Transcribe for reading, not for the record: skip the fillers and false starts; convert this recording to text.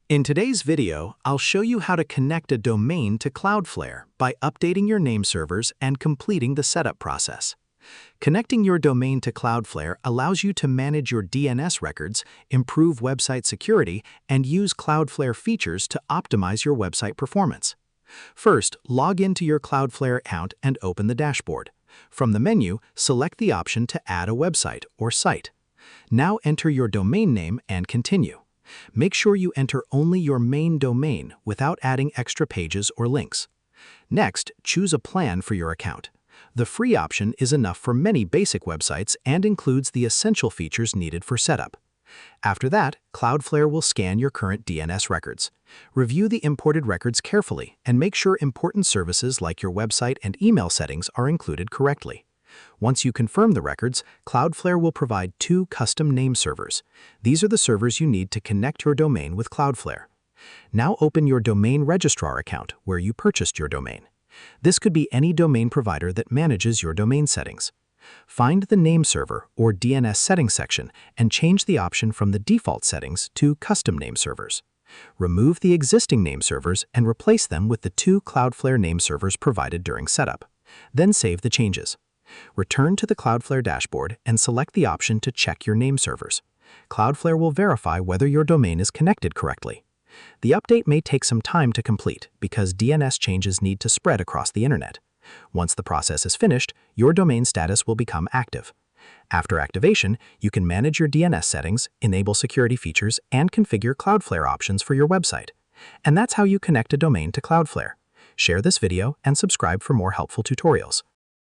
In today's video, I'll show you how to connect a domain to Cloudflare by updating your name servers and completing the setup process. Connecting your domain to Cloudflare allows you to manage your DNS records, improve website security, and use Cloudflare features to optimize your website performance. First, log into your Cloudflare account and open the dashboard. From the menu, select the option to add a website or site. Now enter your domain name and continue. Make sure you enter only your main domain without adding extra pages or links. Next, choose a plan for your account. The free option is enough for many basic websites and includes the essential features needed for setup. After that, Cloudflare will scan your current DNS records. Review the imported records carefully and make sure important services like your website and email settings are included correctly. Once you confirm the records, Cloudflare will provide 2 custom name servers. These are the servers you need to connect your domain with Cloudflare. Now open your domain registrar account where you purchased your domain. This could be any domain provider that manages your domain settings. Find the name server or DNS settings section and change the option from the default settings to custom name servers. Remove the existing name servers and replace them with the 2 Cloudflare name servers provided during setup. Then save the changes. Return to the Cloudflare dashboard and select the option to check your name servers. Cloudflare will verify whether your domain is connected correctly. The update may take some time to complete because DNS changes need to spread across the internet. Once the process is finished, your domain status will become active. After activation, you can manage your DNS settings, enable security features, and configure Cloudflare options for your website. And that's how you connect a domain to Cloudflare. Share this video and subscribe for more helpful tutorials.